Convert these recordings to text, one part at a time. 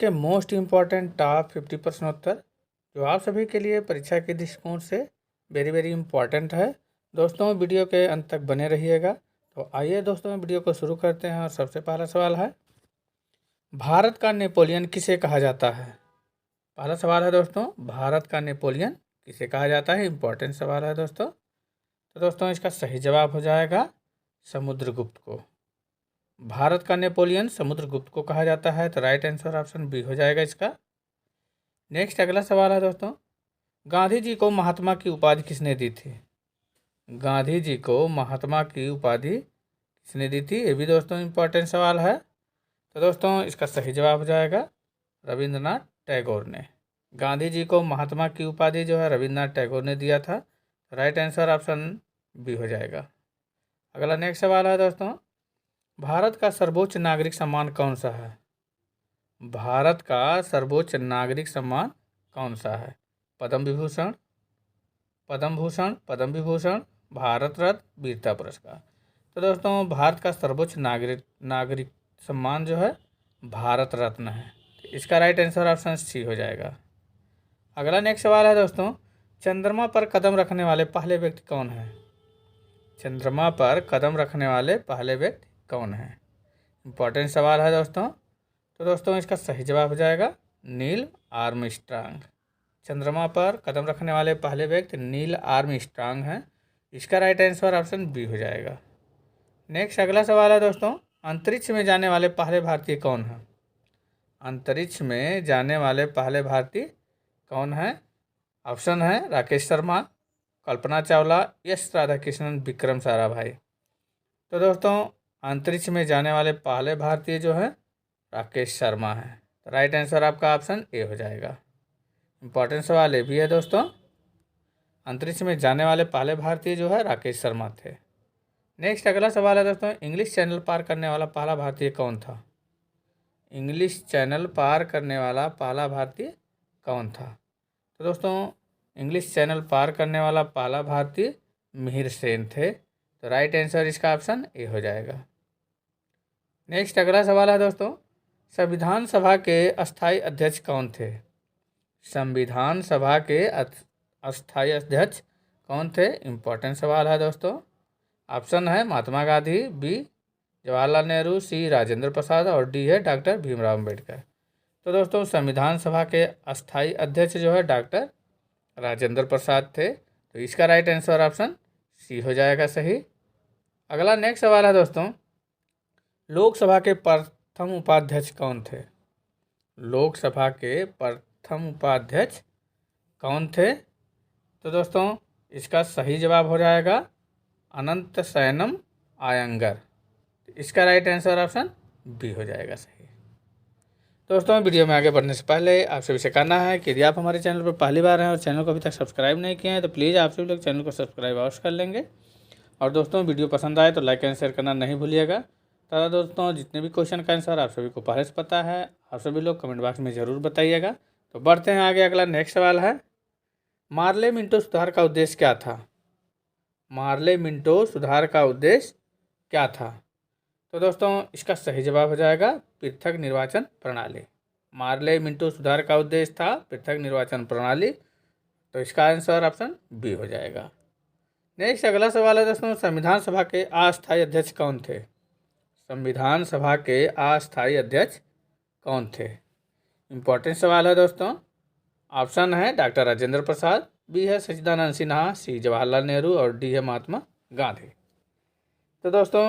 के most important top 50 प्रश्न उत्तर जो आप सभी के लिए परीक्षा के दृष्टिकोण से वेरी वेरी इम्पॉर्टेंट है। दोस्तों वीडियो के अंत तक बने रहिएगा। तो आइए दोस्तों वीडियो को शुरू करते हैं। और सबसे पहला सवाल है, भारत का नेपोलियन किसे कहा जाता है? पहला सवाल है दोस्तों, भारत का नेपोलियन किसे कहा जाता है? इम्पॉर्टेंट सवाल है दोस्तों। तो दोस्तों इसका सही जवाब हो जाएगा समुद्रगुप्त को। भारत का नेपोलियन समुद्रगुप्त को कहा जाता है। तो राइट आंसर ऑप्शन बी हो जाएगा इसका। नेक्स्ट अगला सवाल है दोस्तों, गांधी जी को महात्मा की उपाधि किसने दी थी? गांधी जी को महात्मा की उपाधि किसने दी थी? ये भी दोस्तों इम्पोर्टेंट सवाल है। तो दोस्तों इसका सही जवाब हो जाएगा रविंद्रनाथ टैगोर ने। गांधी जी को महात्मा की उपाधि जो है रविंद्रनाथ टैगोर ने दिया था। राइट आंसर ऑप्शन बी हो जाएगा। अगला नेक्स्ट सवाल है दोस्तों, भारत का सर्वोच्च नागरिक सम्मान कौन सा है? भारत का सर्वोच्च नागरिक सम्मान कौन सा है? पद्म विभूषण, पद्म भूषण, पद्म विभूषण, भारत रत्न, वीरता पुरस्कार। तो दोस्तों भारत का सर्वोच्च नागरिक सम्मान जो है भारत रत्न है। तो इसका राइट आंसर ऑप्शन सी हो जाएगा। अगला नेक्स्ट सवाल है दोस्तों, चंद्रमा पर कदम रखने वाले पहले व्यक्ति कौन है? चंद्रमा पर कदम रखने वाले पहले व्यक्ति कौन है? इंपॉर्टेंट सवाल है दोस्तों। तो दोस्तों इसका सही जवाब हो जाएगा नील आर्मस्ट्रांग। चंद्रमा पर कदम रखने वाले पहले व्यक्ति नील आर्मस्ट्रांग हैं। इसका राइट आंसर ऑप्शन बी हो जाएगा। नेक्स्ट अगला सवाल है दोस्तों, अंतरिक्ष में जाने वाले पहले भारतीय कौन हैं? अंतरिक्ष में जाने वाले पहले भारतीय कौन हैं? ऑप्शन है राकेश शर्मा, कल्पना चावला, एस राधाकृष्णन, विक्रम साराभाई। तो दोस्तों अंतरिक्ष में जाने वाले पहले भारतीय जो है राकेश शर्मा है। तो राइट आंसर आपका ऑप्शन ए हो जाएगा। इंपॉर्टेंट सवाल ये भी है दोस्तों, अंतरिक्ष में जाने वाले पहले भारतीय जो है राकेश शर्मा थे। नेक्स्ट अगला सवाल है दोस्तों, इंग्लिश चैनल पार करने वाला पहला भारतीय कौन था? इंग्लिश चैनल पार करने वाला पहला भारतीय कौन था? तो दोस्तों इंग्लिश चैनल पार करने वाला पहला भारतीय मिहिर सेन थे। तो राइट आंसर इसका ऑप्शन ए हो जाएगा। नेक्स्ट अगला सवाल है दोस्तों, संविधान सभा के अस्थायी अध्यक्ष कौन थे? संविधान सभा के अस्थायी अध्यक्ष कौन थे? इम्पोर्टेंट सवाल है दोस्तों। ऑप्शन है महात्मा गांधी, बी जवाहरलाल नेहरू, सी राजेंद्र प्रसाद और डी है डॉक्टर भीमराव अम्बेडकर। तो दोस्तों संविधान सभा के अस्थायी अध्यक्ष जो है डॉक्टर राजेंद्र प्रसाद थे। तो इसका राइट आंसर ऑप्शन सी हो जाएगा सही। अगला नेक्स्ट सवाल है दोस्तों, लोकसभा के प्रथम उपाध्यक्ष कौन थे? लोकसभा के प्रथम उपाध्यक्ष कौन थे? तो दोस्तों इसका सही जवाब हो जाएगा अनंत शयनम आयंगर। इसका राइट आंसर ऑप्शन बी हो जाएगा सही। दोस्तों वीडियो में आगे बढ़ने से पहले आप सभी से कहना है कि यदि आप हमारे चैनल पर पहली बार हैं और चैनल को अभी तक सब्सक्राइब नहीं किए हैं तो प्लीज़ आप सभी लोग चैनल को सब्सक्राइब अवश्य कर लेंगे। और दोस्तों वीडियो पसंद आए तो लाइक एंड शेयर करना नहीं भूलिएगा। तथा दोस्तों जितने भी क्वेश्चन का आंसर आप सभी को पहले से पता है आप सभी लोग कमेंट बॉक्स में ज़रूर बताइएगा। तो बढ़ते हैं आगे। अगला नेक्स्ट सवाल है, मार्ले मिंटो सुधार का उद्देश्य क्या था? मार्ले मिंटो सुधार का उद्देश्य क्या था? तो दोस्तों इसका सही जवाब हो जाएगा पृथक निर्वाचन प्रणाली। मार्ले मिंटो सुधार का उद्देश्य था पृथक निर्वाचन प्रणाली। तो इसका आंसर ऑप्शन बी हो जाएगा। नेक्स्ट अगला सवाल है दोस्तों, संविधान सभा के अस्थायी अध्यक्ष कौन थे? संविधान सभा के अस्थायी अध्यक्ष कौन थे? इम्पोर्टेंट सवाल है दोस्तों। ऑप्शन है डॉक्टर राजेंद्र प्रसाद, बी है सच्चिदानंद सिन्हा, सी जवाहरलाल नेहरू और डी है महात्मा गांधी। तो दोस्तों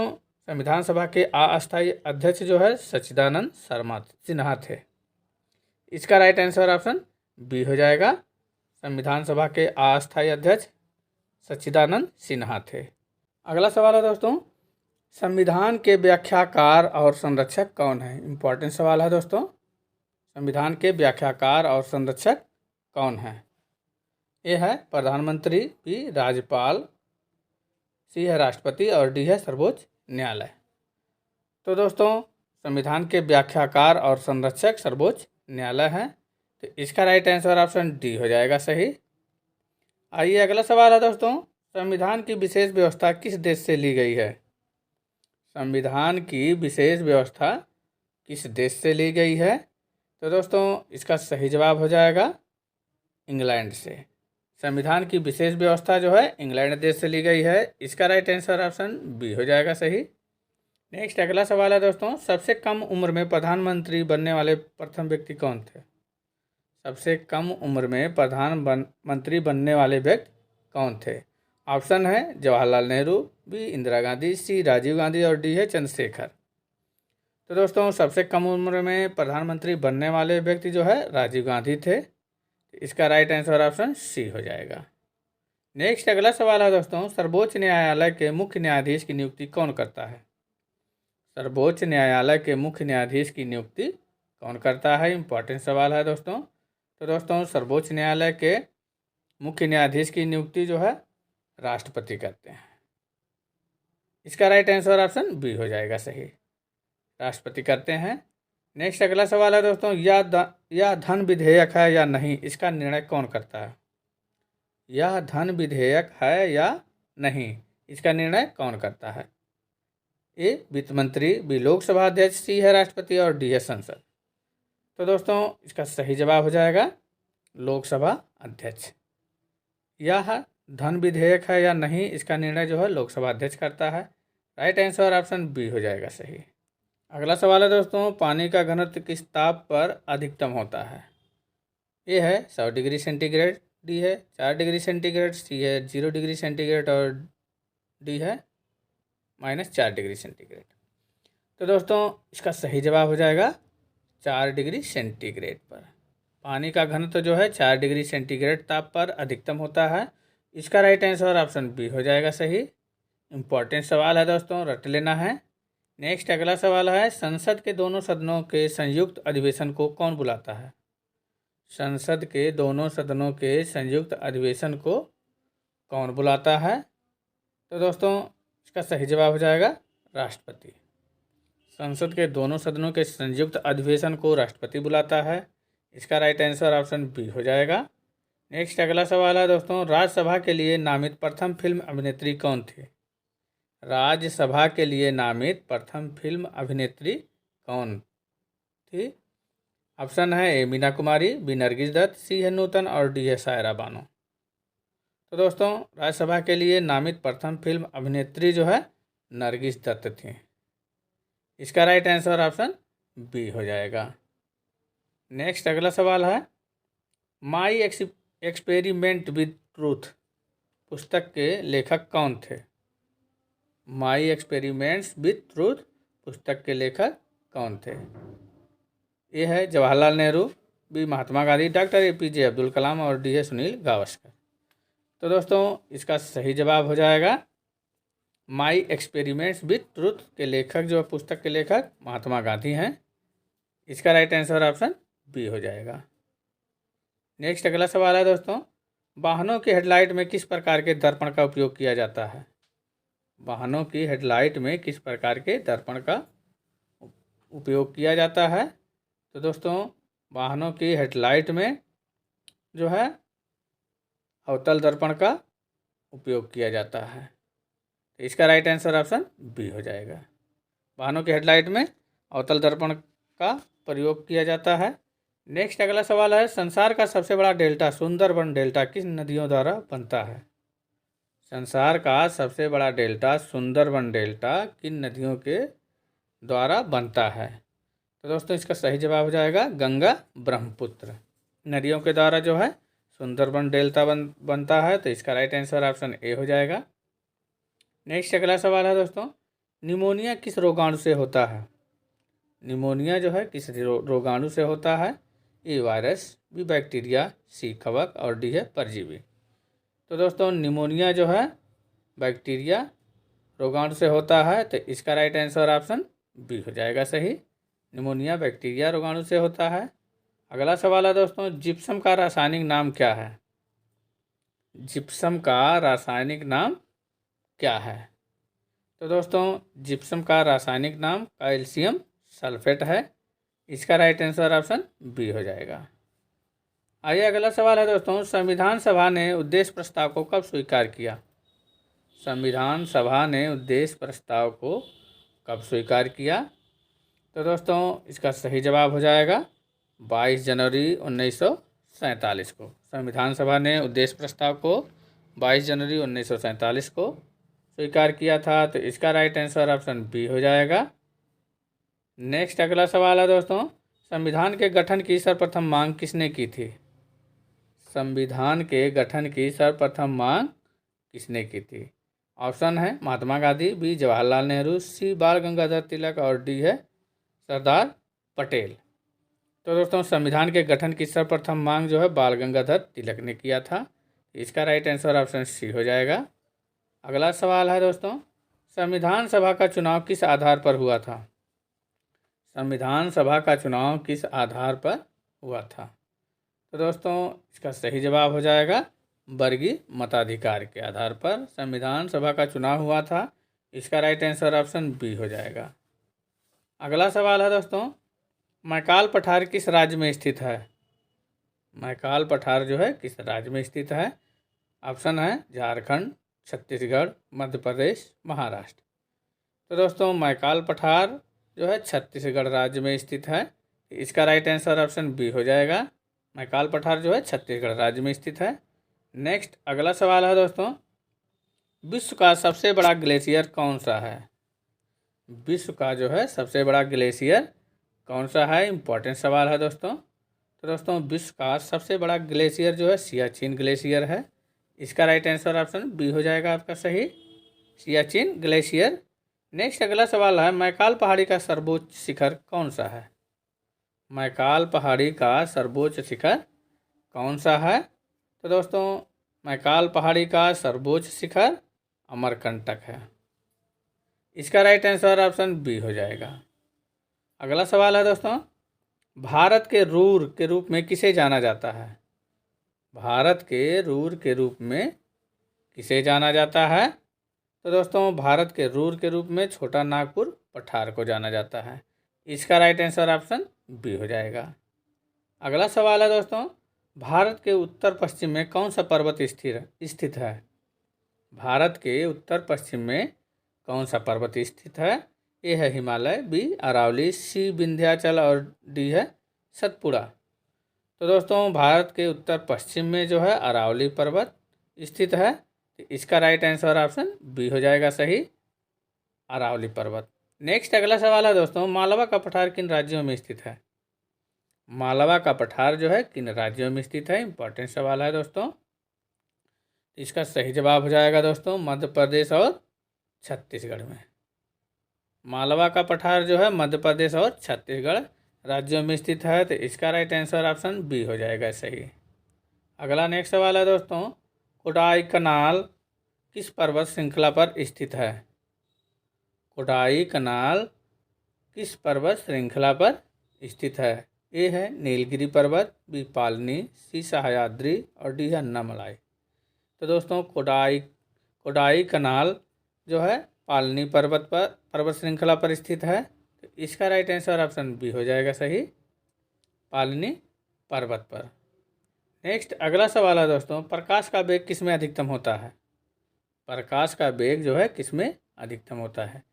संविधान सभा के अस्थायी अध्यक्ष जो है सच्चिदानंद सिन्हा थे। इसका राइट आंसर ऑप्शन बी हो जाएगा। संविधान सभा के अस्थायी अध्यक्ष सच्चिदानंद सिन्हा थे। अगला सवाल है दोस्तों, संविधान के व्याख्याकार और संरक्षक कौन है? इम्पोर्टेंट सवाल है दोस्तों। संविधान के व्याख्याकार और संरक्षक कौन है? ए है प्रधानमंत्री, बी राज्यपाल, सी है राष्ट्रपति और डी है सर्वोच्च न्यायालय। तो दोस्तों संविधान के व्याख्याकार और संरक्षक सर्वोच्च न्यायालय है। तो इसका राइट आंसर ऑप्शन डी हो जाएगा सही। आइए अगला सवाल है दोस्तों, संविधान की विशेष व्यवस्था किस देश से ली गई है? संविधान की विशेष व्यवस्था किस देश से ली गई है? तो दोस्तों इसका सही जवाब हो जाएगा इंग्लैंड से। संविधान की विशेष व्यवस्था जो है इंग्लैंड देश से ली गई है। इसका राइट आंसर ऑप्शन बी हो जाएगा सही। नेक्स्ट अगला सवाल है दोस्तों, सबसे कम उम्र में प्रधानमंत्री बनने वाले प्रथम व्यक्ति कौन थे? सबसे कम उम्र में प्रधानमंत्री बनने वाले व्यक्ति कौन थे? ऑप्शन है जवाहरलाल नेहरू, बी इंदिरा गांधी, सी राजीव गांधी और डी है चंद्रशेखर। तो दोस्तों सबसे कम उम्र में प्रधानमंत्री बनने वाले व्यक्ति जो है राजीव गांधी थे। इसका राइट आंसर ऑप्शन सी हो जाएगा। नेक्स्ट अगला सवाल है दोस्तों, सर्वोच्च न्यायालय के मुख्य न्यायाधीश की नियुक्ति कौन करता है? सर्वोच्च न्यायालय के मुख्य न्यायाधीश की नियुक्ति कौन करता है? इंपॉर्टेंट सवाल है दोस्तों। तो दोस्तों सर्वोच्च न्यायालय के मुख्य न्यायाधीश की नियुक्ति जो है राष्ट्रपति करते हैं। इसका राइट आंसर ऑप्शन बी हो जाएगा सही, राष्ट्रपति करते हैं। नेक्स्ट अगला सवाल है दोस्तों, यह धन विधेयक है या नहीं, इसका निर्णय कौन करता है? यह धन विधेयक है या नहीं, इसका निर्णय कौन करता है? ए वित्त मंत्री, बी लोकसभा अध्यक्ष, सी है राष्ट्रपति और डी है संसद। तो दोस्तों इसका सही जवाब हो जाएगा लोकसभा अध्यक्ष। यह धन विधेयक है या नहीं, इसका निर्णय जो है लोकसभा अध्यक्ष करता है। राइट आंसर ऑप्शन बी हो जाएगा सही। अगला सवाल है दोस्तों, पानी का घनत्व किस ताप पर अधिकतम होता है? ए है 100 डिग्री सेंटीग्रेड, डी है 4 डिग्री सेंटीग्रेड, सी है 0 डिग्री सेंटीग्रेड और डी है -4 डिग्री सेंटीग्रेड। तो दोस्तों इसका सही जवाब हो जाएगा 4 डिग्री सेंटीग्रेड पर। पानी का घनत्व जो है 4 डिग्री सेंटीग्रेड ताप पर अधिकतम होता है। इसका राइट आंसर ऑप्शन बी हो जाएगा सही। इम्पॉर्टेंट सवाल है दोस्तों, रट लेना है। नेक्स्ट अगला सवाल है, संसद के दोनों सदनों के संयुक्त अधिवेशन को कौन बुलाता है? संसद के दोनों सदनों के संयुक्त अधिवेशन को कौन बुलाता है? तो दोस्तों इसका सही जवाब हो जाएगा राष्ट्रपति। संसद के दोनों सदनों के संयुक्त अधिवेशन को राष्ट्रपति बुलाता है। इसका राइट आंसर ऑप्शन बी हो जाएगा। नेक्स्ट अगला सवाल है दोस्तों, राज्यसभा के लिए नामित प्रथम फिल्म अभिनेत्री कौन थी? राज्यसभा के लिए नामित प्रथम फिल्म अभिनेत्री कौन थी? ऑप्शन है ए मीना कुमारी, बी नरगिस दत्त, सी है नूतन और डी है सायरा बानो। तो दोस्तों राज्यसभा के लिए नामित प्रथम फिल्म अभिनेत्री जो है नरगिस दत्त थी। इसका राइट आंसर ऑप्शन बी हो जाएगा। नेक्स्ट अगला सवाल है, माई एक्सपेरिमेंट विद ट्रूथ पुस्तक के लेखक कौन थे? माई एक्सपेरिमेंट्स विद ट्रूथ पुस्तक के लेखक कौन थे? ये है Jawaharlal Nehru, B Mahatma Gandhi, doctor APJ Abdul Kalam और डी है सुनील गावस्कर। तो दोस्तों इसका सही जवाब हो जाएगा माई एक्सपेरिमेंट्स विद ट्रूथ के लेखक जो पुस्तक के लेखक महात्मा गांधी हैं। इसका राइट आंसर ऑप्शन बी हो जाएगा। नेक्स्ट अगला सवाल है दोस्तों, वाहनों की हेडलाइट में किस प्रकार के दर्पण का उपयोग किया जाता है? वाहनों की हेडलाइट में किस प्रकार के दर्पण का उपयोग किया जाता है? तो दोस्तों वाहनों की हेडलाइट में जो है अवतल दर्पण का उपयोग किया जाता है। तो इसका राइट आंसर ऑप्शन बी हो जाएगा। वाहनों की हेडलाइट में अवतल दर्पण का प्रयोग किया जाता है। नेक्स्ट अगला सवाल है, संसार का सबसे बड़ा डेल्टा सुंदरबन डेल्टा किस नदियों द्वारा बनता है? संसार का सबसे बड़ा डेल्टा सुंदरबन डेल्टा किन नदियों के द्वारा बनता है? तो दोस्तों इसका सही जवाब हो जाएगा गंगा ब्रह्मपुत्र नदियों के द्वारा जो है सुंदरबन डेल्टा बनता है। तो इसका राइट आंसर ऑप्शन ए हो जाएगा। नेक्स्ट अगला सवाल है दोस्तों, निमोनिया किस रोगाणु से होता है? निमोनिया जो है किस रोगाणु से होता है? ए वायरस, बी बैक्टीरिया, सी कवक और डी है परजीवी। तो दोस्तों निमोनिया जो है बैक्टीरिया रोगाणु से होता है। तो इसका राइट आंसर ऑप्शन बी हो जाएगा सही। निमोनिया बैक्टीरिया रोगाणु से होता है। अगला सवाल है दोस्तों, जिप्सम का रासायनिक नाम क्या है? जिप्सम का रासायनिक नाम क्या है? तो दोस्तों जिप्सम का रासायनिक नाम कैल्शियम सल्फेट है। इसका राइट आंसर ऑप्शन बी हो जाएगा। आइए अगला सवाल है दोस्तों, संविधान सभा ने उद्देश्य प्रस्ताव को कब स्वीकार किया? संविधान सभा ने उद्देश्य प्रस्ताव को कब स्वीकार किया? तो दोस्तों इसका सही जवाब हो जाएगा 22 जनवरी 1947 को। संविधान सभा ने उद्देश्य प्रस्ताव को 22 जनवरी 1947 को स्वीकार किया था, तो इसका राइट आंसर ऑप्शन बी हो जाएगा। नेक्स्ट अगला सवाल है दोस्तों, संविधान के गठन की सर्वप्रथम मांग किसने की थी? संविधान के गठन की सर्वप्रथम मांग किसने की थी? ऑप्शन है महात्मा गांधी, बी जवाहरलाल नेहरू, सी बाल गंगाधर तिलक और डी है सरदार पटेल। तो दोस्तों संविधान के गठन की सर्वप्रथम मांग जो है बाल गंगाधर तिलक ने किया था। इसका राइट आंसर ऑप्शन सी हो जाएगा। अगला सवाल है दोस्तों, संविधान सभा का चुनाव किस आधार पर हुआ था? संविधान सभा का चुनाव किस आधार पर हुआ था? तो दोस्तों इसका सही जवाब हो जाएगा वर्गीय मताधिकार के आधार पर संविधान सभा का चुनाव हुआ था। इसका राइट आंसर ऑप्शन बी हो जाएगा। अगला सवाल है दोस्तों, मैकाल पठार किस राज्य में स्थित है? मैकाल पठार जो है किस राज्य में स्थित है? ऑप्शन है झारखंड, छत्तीसगढ़, मध्य प्रदेश, महाराष्ट्र। तो दोस्तों मैकाल पठार जो है छत्तीसगढ़ राज्य में स्थित है। इसका राइट आंसर ऑप्शन बी हो जाएगा। मैकाल पठार जो है छत्तीसगढ़ राज्य में स्थित है। नेक्स्ट अगला सवाल है दोस्तों, विश्व का सबसे बड़ा ग्लेशियर कौन सा है? विश्व का जो है सबसे बड़ा ग्लेशियर कौन सा है? इम्पोर्टेंट सवाल है दोस्तों। तो दोस्तों विश्व का सबसे बड़ा ग्लेशियर जो है सियाचिन ग्लेशियर है। इसका राइट आंसर ऑप्शन बी हो जाएगा आपका सही, सियाचिन ग्लेशियर। नेक्स्ट अगला सवाल है, मैकाल पहाड़ी का सर्वोच्च शिखर कौन सा है? मैकाल पहाड़ी का सर्वोच्च शिखर कौन सा है? तो दोस्तों मैकाल पहाड़ी का सर्वोच्च शिखर अमरकंटक है। इसका राइट आंसर ऑप्शन बी हो जाएगा। अगला सवाल है दोस्तों, भारत के रूर के रूप में किसे जाना जाता है? भारत के रूर के रूप में किसे जाना जाता है? तो दोस्तों भारत के रूर के रूप में छोटा नागपुर पठार को जाना जाता है। इसका राइट आंसर ऑप्शन बी हो जाएगा। अगला सवाल है दोस्तों, भारत के उत्तर पश्चिम में कौन सा पर्वत स्थित है? भारत के उत्तर पश्चिम में कौन सा पर्वत स्थित है? ए है हिमालय, बी अरावली, सी विंध्याचल और डी है सतपुड़ा। तो दोस्तों भारत के उत्तर पश्चिम में जो है अरावली पर्वत स्थित है। तो इसका राइट आंसर ऑप्शन बी हो जाएगा सही, अरावली पर्वत। नेक्स्ट अगला सवाल है दोस्तों, मालवा का पठार किन राज्यों में स्थित है? मालवा का पठार जो है किन राज्यों में स्थित है? इंपॉर्टेंट सवाल है दोस्तों। इसका सही जवाब हो जाएगा दोस्तों मध्य प्रदेश और छत्तीसगढ़ में। मालवा का पठार जो है मध्य प्रदेश और छत्तीसगढ़ राज्यों में स्थित है। तो इसका राइट आंसर ऑप्शन बी हो जाएगा सही। अगला नेक्स्ट सवाल है दोस्तों, कोडाई कनाल किस पर्वत श्रृंखला पर स्थित है? कोडाई कनाल किस पर्वत श्रृंखला पर स्थित है? ए है नीलगिरी पर्वत, बी पालनी, सी सह्याद्री और डी है अन्नामलाई। तो दोस्तों कोडाई कनाल जो है पालनी पर्वत श्रृंखला पर स्थित है। तो इसका राइट आंसर ऑप्शन बी हो जाएगा सही, पालनी पर्वत पर। नेक्स्ट अगला सवाल है दोस्तों, प्रकाश का वेग किसमें अधिकतम होता है? प्रकाश का वेग जो है किसमें अधिकतम होता है?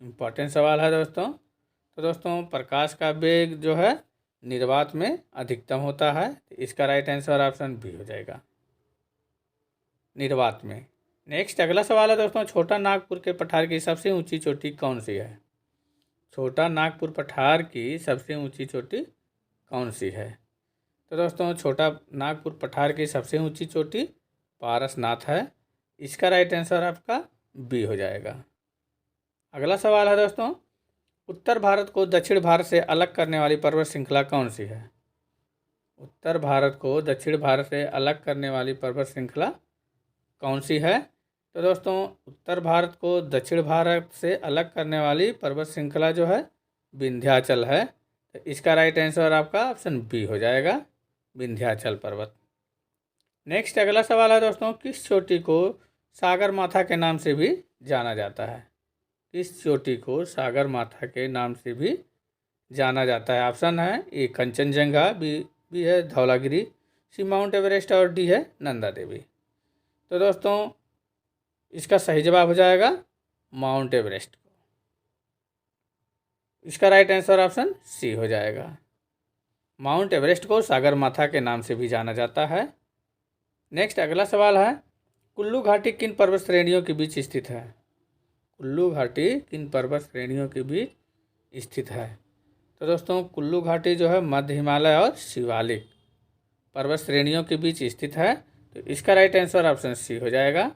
इम्पॉर्टेंट सवाल है दोस्तों। तो दोस्तों प्रकाश का वेग जो है निर्वात में अधिकतम होता है। तो इसका राइट आंसर ऑप्शन बी हो जाएगा, निर्वात में। नेक्स्ट अगला सवाल है दोस्तों, छोटा नागपुर के पठार की सबसे ऊंची चोटी कौन सी है? छोटा नागपुर पठार की सबसे ऊंची चोटी कौन सी है? तो दोस्तों छोटा नागपुर पठार की सबसे ऊंची चोटी पारसनाथ है। इसका राइट आंसर आपका बी हो जाएगा। अगला सवाल है दोस्तों, उत्तर भारत को दक्षिण भारत से अलग करने वाली पर्वत श्रृंखला कौन सी है? उत्तर भारत को दक्षिण भारत से अलग करने वाली पर्वत श्रृंखला कौन सी है? तो दोस्तों उत्तर भारत को दक्षिण भारत से अलग करने वाली पर्वत श्रृंखला जो है विंध्याचल है। तो इसका राइट आंसर आपका ऑप्शन बी हो जाएगा, विंध्याचल पर्वत। नेक्स्ट अगला सवाल है दोस्तों, किस चोटी को सागर माथा के नाम से भी जाना जाता है? किस चोटी को सागर माथा के नाम से भी जाना जाता है? ऑप्शन है ए कंचनजंगा, बी है धौलागिरी, सी माउंट एवरेस्ट और डी है नंदा देवी। तो दोस्तों इसका सही जवाब हो जाएगा माउंट एवरेस्ट को। इसका राइट आंसर ऑप्शन सी हो जाएगा। माउंट एवरेस्ट को सागरमाथा के नाम से भी जाना जाता है। नेक्स्ट अगला सवाल है, कुल्लू घाटी किन पर्वत श्रेणियों के बीच स्थित है? कुल्लू घाटी किन पर्वत श्रेणियों के बीच स्थित है? तो दोस्तों कुल्लू घाटी जो है मध्य हिमालय और शिवालिक पर्वत श्रेणियों के बीच स्थित है। तो इसका राइट आंसर ऑप्शन सी हो जाएगा।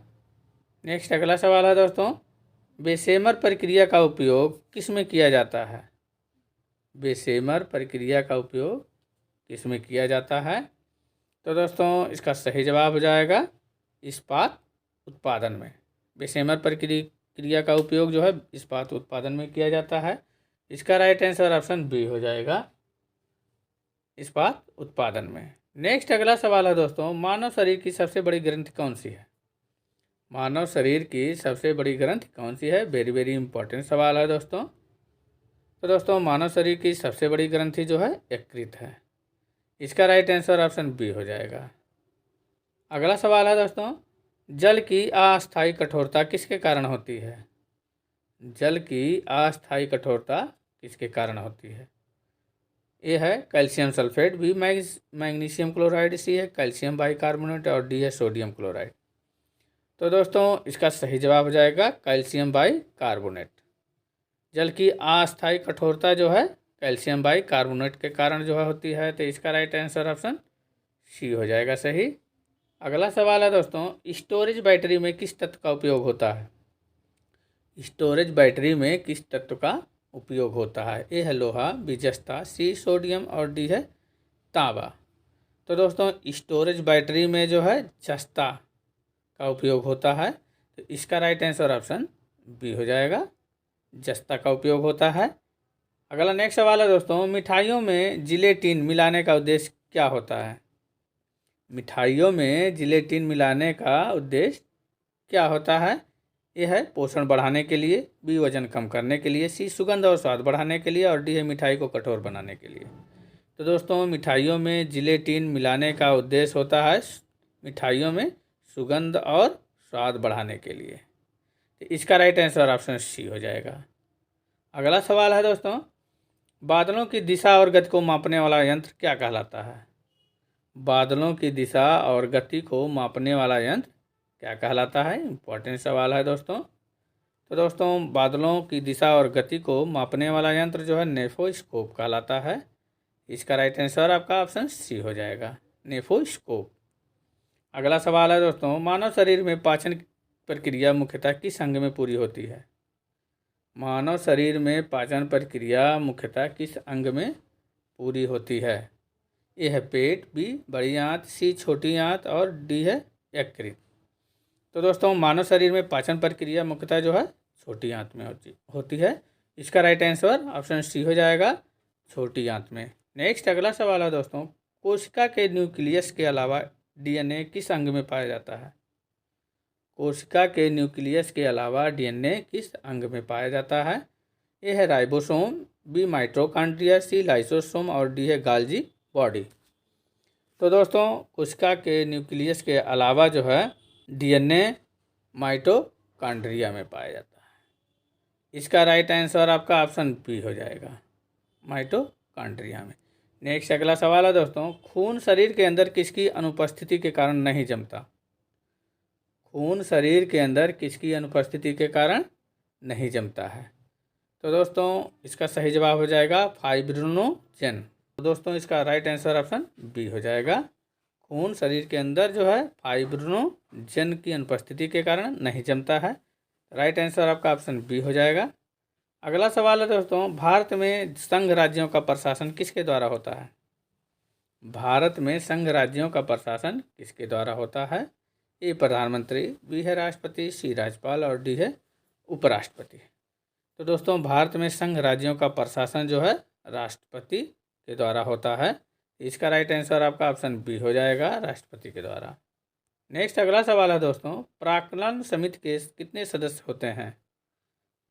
नेक्स्ट अगला सवाल है दोस्तों, बेशेमर प्रक्रिया का उपयोग किस में किया जाता है? बेशेमर प्रक्रिया का उपयोग किस में किया जाता है? तो दोस्तों इसका सही जवाब हो जाएगा इस्पात उत्पादन में। बेशेमर प्रक्रिया का उपयोग जो है इस्पात उत्पादन में किया जाता है। इसका राइट आंसर ऑप्शन बी हो जाएगा, इस्पात उत्पादन में। नेक्स्ट अगला सवाल है दोस्तों, मानव शरीर की सबसे बड़ी ग्रंथि कौन सी है? मानव शरीर की सबसे बड़ी ग्रंथि कौन सी है? वेरी वेरी इंपॉर्टेंट सवाल है दोस्तों। तो दोस्तों मानव शरीर की सबसे बड़ी ग्रंथि जो है यकृत है। इसका राइट आंसर ऑप्शन बी हो जाएगा। अगला सवाल है दोस्तों, जल की अस्थायी कठोरता किसके कारण होती है? जल की अस्थायी कठोरता किसके कारण होती है? ए है calcium sulphate, B magnesium chloride, C है कैल्शियम बाइकार्बोनेट और डी है सोडियम क्लोराइड। तो दोस्तों इसका सही जवाब हो जाएगा कैल्शियम बाइकार्बोनेट। जल की अस्थायी कठोरता जो है कैल्शियम बाइकार्बोनेट के कारण जो है होती है। तो इसका राइट आंसर ऑप्शन सी हो जाएगा सही। अगला सवाल है दोस्तों, स्टोरेज बैटरी में किस तत्व का उपयोग होता है? स्टोरेज बैटरी में किस तत्व का उपयोग होता है? ए है लोहा, बी जस्ता, सी सोडियम और डी है तांबा। तो दोस्तों स्टोरेज बैटरी में जो है जस्ता का उपयोग होता है। तो इसका राइट आंसर ऑप्शन बी हो जाएगा, जस्ता का उपयोग होता है। अगला नेक्स्ट सवाल है दोस्तों, मिठाइयों में जिलेटिन मिलाने का उद्देश्य क्या होता है? मिठाइयों में जिलेटिन मिलाने का उद्देश्य क्या होता है? ये है पोषण बढ़ाने के लिए, बी वजन कम करने के लिए, सी सुगंध और स्वाद बढ़ाने के लिए और डी है मिठाई को कठोर बनाने के लिए। तो दोस्तों मिठाइयों में जिलेटिन मिलाने का उद्देश्य होता है मिठाइयों में सुगंध और स्वाद बढ़ाने के लिए। तो इसका राइट आंसर ऑप्शन सी हो जाएगा। अगला सवाल है दोस्तों, बादलों की दिशा और गति को मापने वाला यंत्र क्या कहलाता है? बादलों की दिशा और गति को मापने वाला यंत्र क्या कहलाता है? इंपॉर्टेंट सवाल है दोस्तों। तो दोस्तों बादलों की दिशा और गति को मापने वाला यंत्र जो है नेफोस्कोप कहलाता है। इसका राइट आंसर आपका ऑप्शन सी हो जाएगा, नेफोस्कोप। अगला सवाल है दोस्तों, मानव शरीर में पाचन प्रक्रिया मुख्यतः किस अंग में पूरी होती है? मानव शरीर में पाचन प्रक्रिया मुख्यतः किस अंग में पूरी होती है? ए है पेट, बी बड़ी आंत, सी छोटी आंत और डी है यकृत। तो दोस्तों मानव शरीर में पाचन प्रक्रिया मुख्यतः जो है छोटी आंत में होती है। इसका राइट आंसर ऑप्शन सी हो जाएगा, छोटी आंत में। नेक्स्ट अगला सवाल है दोस्तों, कोशिका के न्यूक्लियस के अलावा डीएनए किस अंग में पाया जाता है? कोशिका के न्यूक्लियस के अलावा डीएनए किस अंग में पाया जाता है? ए है राइबोसोम, बी माइटोकॉन्ड्रिया, सी लाइसोसोम और डी है गाल्जी बॉडी। तो दोस्तों कोशिका के न्यूक्लियस के अलावा जो है डीएनए माइटोकॉन्ड्रिया में पाया जाता है। इसका राइट आंसर आपका ऑप्शन बी हो जाएगा, माइटोकॉन्ड्रिया में। नेक्स्ट अगला सवाल है दोस्तों, खून शरीर के अंदर किसकी अनुपस्थिति के कारण नहीं जमता? खून शरीर के अंदर किसकी अनुपस्थिति के कारण नहीं जमता है? तो दोस्तों इसका सही जवाब हो जाएगा फाइब्रिनोजेन। तो दोस्तों इसका राइट आंसर ऑप्शन बी हो जाएगा, खून शरीर के अंदर जो है फाइब्रिनोजेन की अनुपस्थिति के कारण नहीं जमता है। राइट आंसर आपका ऑप्शन बी हो जाएगा। अगला सवाल है दोस्तों, भारत में संघ राज्यों का प्रशासन किसके द्वारा होता है? भारत में संघ राज्यों का प्रशासन किसके द्वारा होता है? ए प्रधानमंत्री, बी है राष्ट्रपति, सी राज्यपाल और डी है उपराष्ट्रपति। तो दोस्तों भारत में संघ राज्यों का प्रशासन जो है राष्ट्रपति के द्वारा होता है। इसका राइट आंसर आपका ऑप्शन बी हो जाएगा, राष्ट्रपति के द्वारा। नेक्स्ट अगला सवाल है दोस्तों, प्राक्कलन समिति के कितने सदस्य होते हैं?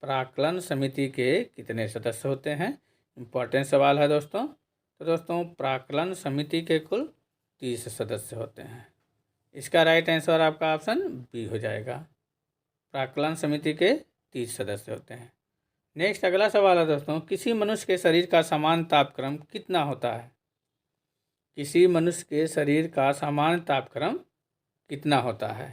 प्राक्कलन समिति के कितने सदस्य होते हैं? इंपॉर्टेंट सवाल है दोस्तों। तो दोस्तों प्राक्कलन समिति के कुल 30 सदस्य होते हैं। इसका राइट आंसर आपका ऑप्शन बी हो जाएगा, प्राक्कलन समिति के 30 सदस्य होते हैं। नेक्स्ट अगला सवाल है दोस्तों, किसी मनुष्य के शरीर का सामान्य तापक्रम कितना होता है? किसी मनुष्य के शरीर का सामान्य तापक्रम कितना होता है?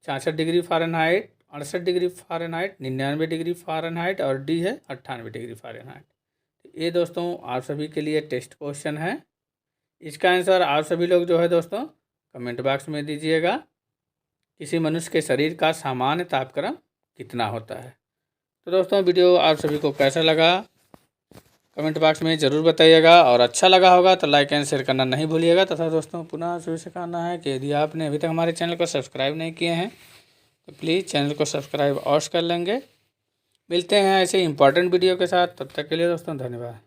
66 degree Fahrenheit, 68 degree Fahrenheit, 99 degree Fahrenheit और डी है 98 डिग्री फ़ारेनहाइट। ये दोस्तों आप सभी के लिए टेस्ट क्वेश्चन है। इसका आंसर आप सभी लोग जो है दोस्तों कमेंट बॉक्स में दीजिएगा। किसी मनुष्य के शरीर का सामान्य तापक्रम कितना होता है? तो दोस्तों वीडियो आप सभी को कैसा लगा कमेंट बॉक्स में ज़रूर बताइएगा, और अच्छा लगा होगा तो लाइक एंड शेयर करना नहीं भूलिएगा। तथा दोस्तों पुनः सभी से कहना है कि यदि आपने अभी तक हमारे चैनल को सब्सक्राइब नहीं किए हैं तो प्लीज़ चैनल को सब्सक्राइब अवश्य कर लेंगे। मिलते हैं ऐसे इंपॉर्टेंट वीडियो के साथ, तब तक के लिए दोस्तों धन्यवाद।